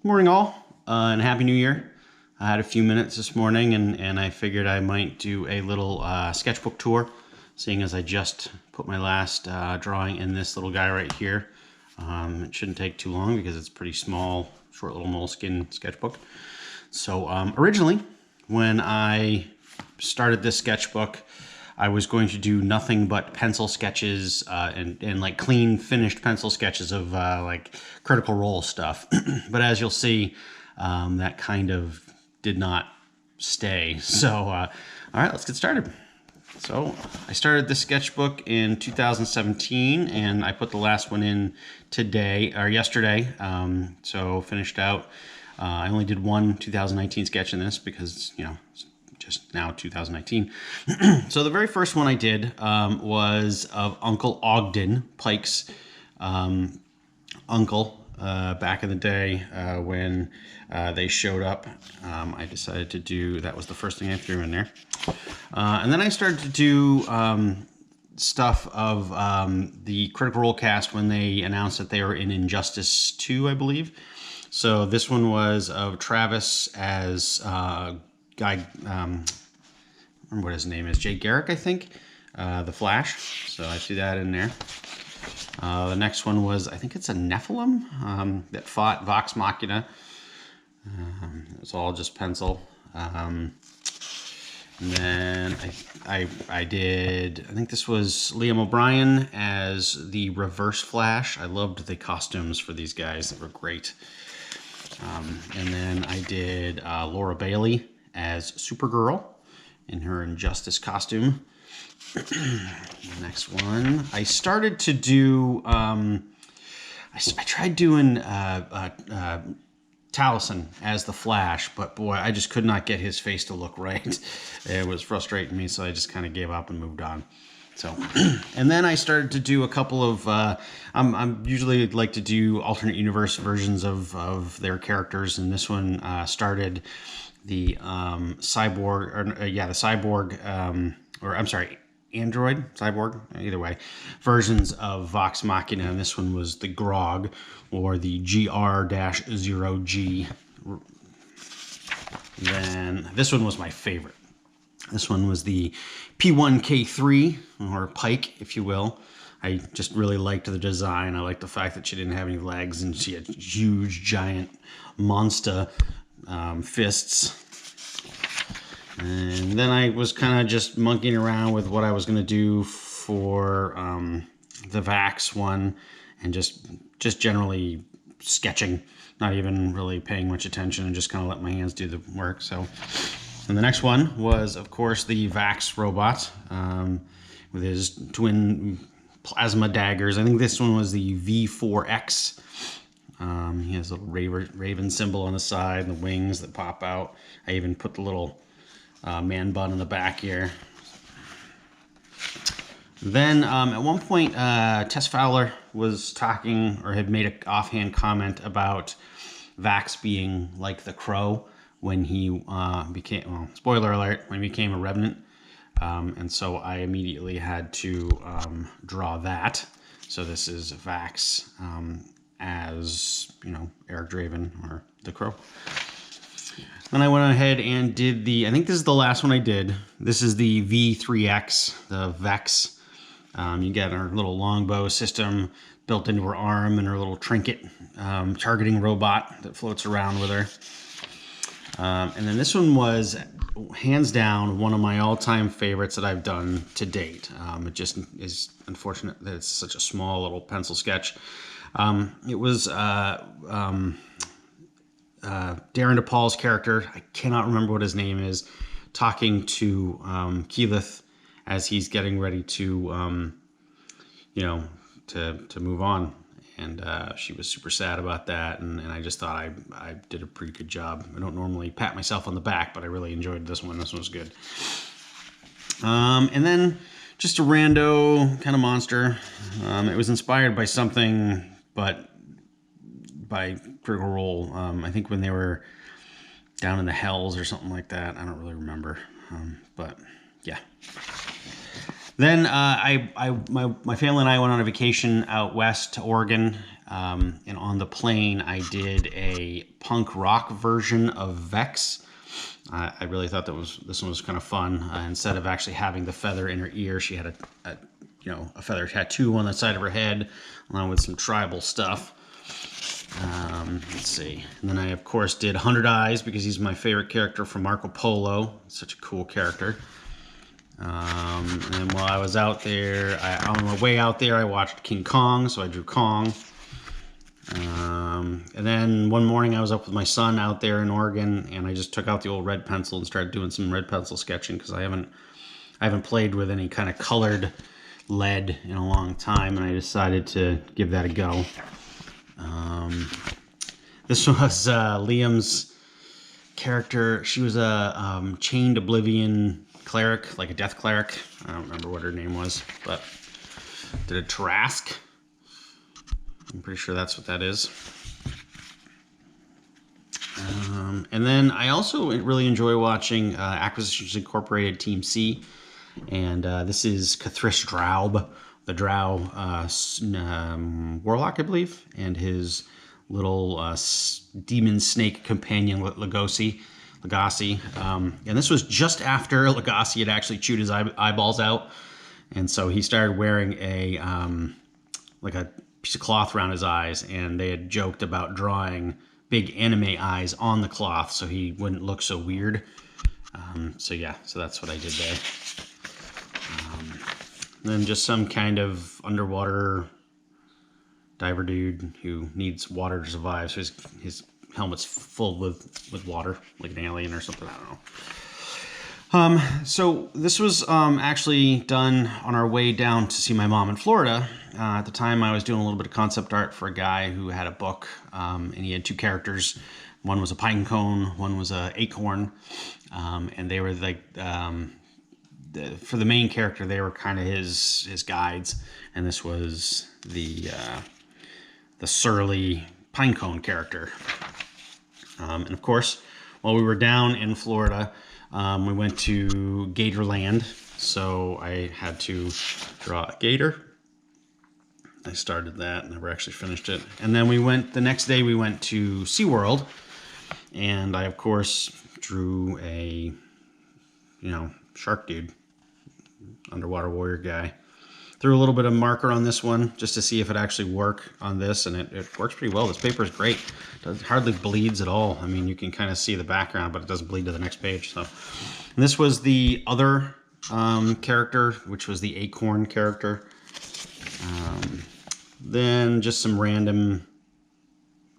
Morning all, and Happy New Year. I had a few minutes this morning and I figured I might do a little sketchbook tour, seeing as I just put my last drawing in this little guy right here. It shouldn't take too long because it's a pretty small, short little moleskin sketchbook. So originally, when I started this sketchbook, I was going to do nothing but pencil sketches and like clean finished pencil sketches of like Critical Role stuff. But as you'll see, that kind of did not stay. So, all right, let's get started. So I started this sketchbook in 2017 and I put the last one in today or yesterday. So finished out. I only did one 2019 sketch in this because, you know, just now 2019. So the very first one I did was of Uncle Ogden, Pike's uncle, back in the day when they showed up. I decided to do, that was the first thing I threw in there. And then I started to do stuff of the Critical Role cast when they announced that they were in Injustice 2, I believe. So this one was of Travis as guy, I remember what his name is, Garrick, I think, the Flash. So I threw that in there. The next one was, I think it's a Nephilim that fought Vox Machina. It's all just pencil. And then I did, I think this was Liam O'Brien as the Reverse Flash. I loved the costumes for these guys. They were great. And then I did Laura Bailey as Supergirl in her Injustice costume. The next one, I started to do, I tried doing Taliesin as the Flash, but boy, I just could not get his face to look right. It was frustrating me, so I just kind of gave up and moved on. So, and then I started to do a couple of, I'm usually like to do alternate universe versions of their characters, and this one started the Cyborg, or the Cyborg, or I'm sorry, Android, Cyborg, either way, versions of Vox Machina, and this one was the Grog, or the GR-0G. Then this one was my favorite. This one was the P1K3, or Pike, if you will. I just really liked the design. I liked the fact that she didn't have any legs and she had huge, giant monster fists. And then I was kind of just monkeying around with what I was going to do for the Vax one, and just generally sketching, not even really paying much attention, and just kind of let my hands do the work. So, and the next one was, of course, the Vax robot with his twin plasma daggers. I think this one was the V4X. He has a little raven symbol on the side and the wings that pop out. I even put the little man bun in the back here. Then at one point, Tess Fowler was talking, or had made an offhand comment about Vax being like the Crow when he became, well, spoiler alert, when he became a Revenant. And so I immediately had to draw that. So this is Vax as, you know, Eric Draven, or the Crow. Then I went ahead and did the, I think this is the last one I did. This is the V3X, the Vex. You get her little longbow system built into her arm and her little trinket targeting robot that floats around with her. And then this one was hands down one of my all-time favorites that I've done to date. It just is unfortunate that it's such a small little pencil sketch. It was Darren DePaul's character, I cannot remember what his name is, talking to Keyleth as he's getting ready to, you know, to move on. And she was super sad about that, and I just thought I did a pretty good job. I don't normally pat myself on the back, but I really enjoyed this one. This one was good. And then just a rando kind of monster. It was inspired by something, but by Critical Role. I think when they were down in the hells or something like that. I don't really remember. But yeah. Then my family and I went on a vacation out west to Oregon, and on the plane I did a punk rock version of Vex. I really thought this one was kind of fun. Instead of actually having the feather in her ear, she had a feather tattoo on the side of her head, along with some tribal stuff. Let's see. And then I, of course, did 100 Eyes because he's my favorite character from Marco Polo. Such a cool character. And while I was out there, on my way out there, I watched King Kong, so I drew Kong. And then one morning I was up with my son out there in Oregon, and I just took out the old red pencil and started doing some red pencil sketching because I haven't played with any kind of colored lead in a long time, and I decided to give that a go. This was Liam's character. She was a chained oblivion cleric, like a death cleric. I don't remember what her name was, but did a Tarask. I'm pretty sure that's what that is. And then I also really enjoy watching Acquisitions Incorporated Team C. And this is Cathrish Draub, the Drow warlock, I believe, and his little demon snake companion, Legacy. And this was just after Legacy had actually chewed his eyeballs out. And so he started wearing a piece of cloth around his eyes, and they had joked about drawing big anime eyes on the cloth so he wouldn't look so weird. So that's what I did there. Then just some kind of underwater diver dude who needs water to survive, so his helmet's full with water, like an alien or something, I don't know. So this was actually done on our way down to see my mom in Florida. At the time, I was doing a little bit of concept art for a guy who had a book, and he had two characters. One was a pine cone, one was a acorn, and they were like, for the main character, they were kind of his guides, and this was the surly pinecone character. And of course, while we were down in Florida, we went to Gatorland, so I had to draw a gator. I started that, never actually finished it. And then the next day we went to SeaWorld, and I, of course, drew a, shark dude, underwater warrior guy. Threw a little bit of marker on this one just to see if it actually worked on this, and it works pretty well. This paper is great. It hardly bleeds at all. I mean, you can kind of see the background, but it doesn't bleed to the next page. So, and this was the other character, which was the Acorn character. Then just some random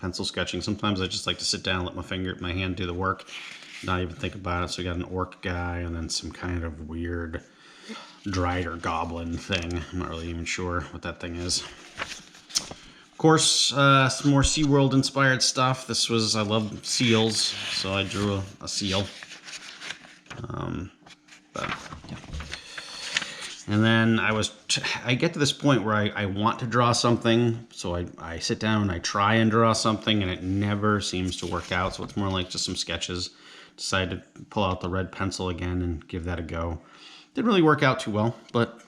pencil sketching. Sometimes I just like to sit down, let my hand do the work, not even think about it. So we got an orc guy, and then some kind of weird Drider goblin thing. I'm not really even sure what that thing is. Of course, some more SeaWorld inspired stuff. I love seals, so I drew a seal. And then I get to this point where I want to draw something, so I sit down and I try and draw something, and it never seems to work out. So it's more like just some sketches. Decided to pull out the red pencil again and give that a go. Didn't really work out too well, but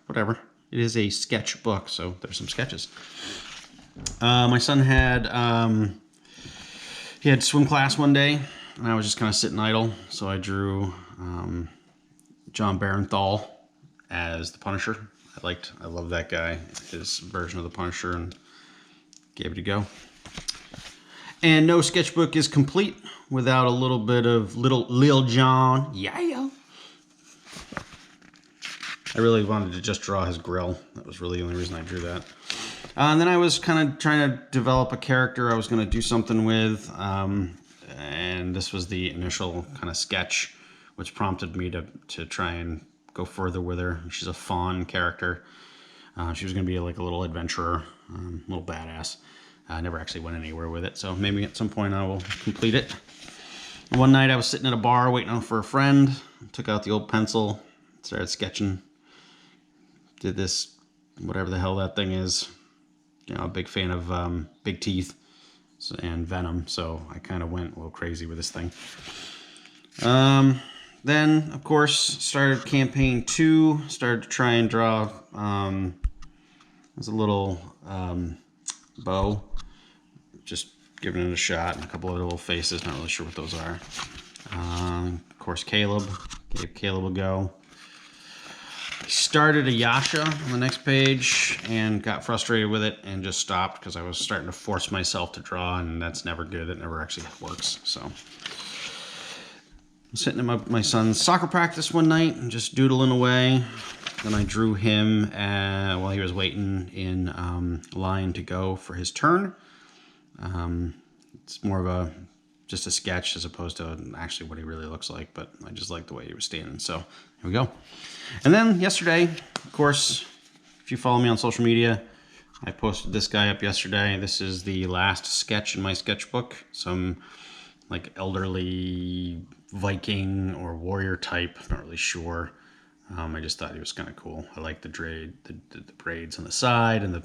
whatever. It is a sketchbook, so there's some sketches. My son had swim class one day, and I was just kind of sitting idle, so I drew John Barenthal as the Punisher. I love that guy, his version of the Punisher, and gave it a go. And no sketchbook is complete without a little bit of Lil Jon. Yeah. I really wanted to just draw his grill. That was really the only reason I drew that. And then I was kind of trying to develop a character I was going to do something with. And this was the initial kind of sketch, which prompted me to try and go further with her. She's a Fawn character. She was going to be like a little adventurer, little badass. I never actually went anywhere with it, so maybe at some point I will complete it. One night I was sitting at a bar waiting for a friend, took out the old pencil, started sketching. Did this, whatever the hell that thing is. A big fan of Big Teeth and Venom, so I kind of went a little crazy with this thing. Then, of course, started campaign 2. Started to try and draw. There's a little bow. Just giving it a shot, and a couple of little faces. Not really sure what those are. Of course, Caleb. Gave Caleb a go. Started a Yasha on the next page and got frustrated with it and just stopped because I was starting to force myself to draw, and that's never good. It never actually works. So I'm sitting at my son's soccer practice one night and just doodling away. Then I drew him while he was waiting in line to go for his turn. It's more of just a sketch as opposed to actually what he really looks like, but I just like the way he was standing. So here we go. And then yesterday, of course, if you follow me on social media, I posted this guy up yesterday. This is the last sketch in my sketchbook. Some like elderly Viking or warrior type. I'm not really sure. I just thought he was kind of cool. I like the braids on the side and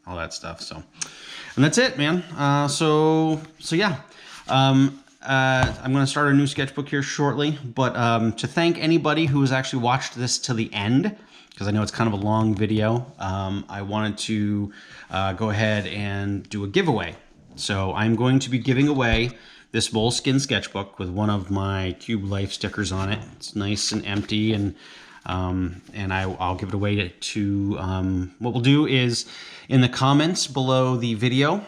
all that stuff. So, and that's it, man. So yeah. I'm going to start a new sketchbook here shortly, but to thank anybody who has actually watched this to the end, because I know it's kind of a long video, I wanted to go ahead and do a giveaway. So I'm going to be giving away this moleskin sketchbook with one of my Cube Life stickers on it. It's nice and empty, and I'll give it away to what we'll do is in the comments below the video,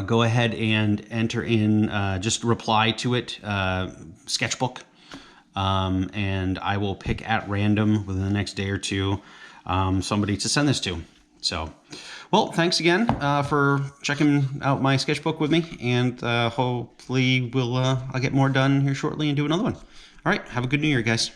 go ahead and enter in, just reply to it, sketchbook, and I will pick at random within the next day or two somebody to send this to. So, well, thanks again for checking out my sketchbook with me, and hopefully I'll get more done here shortly and do another one. All right, have a good New Year, guys.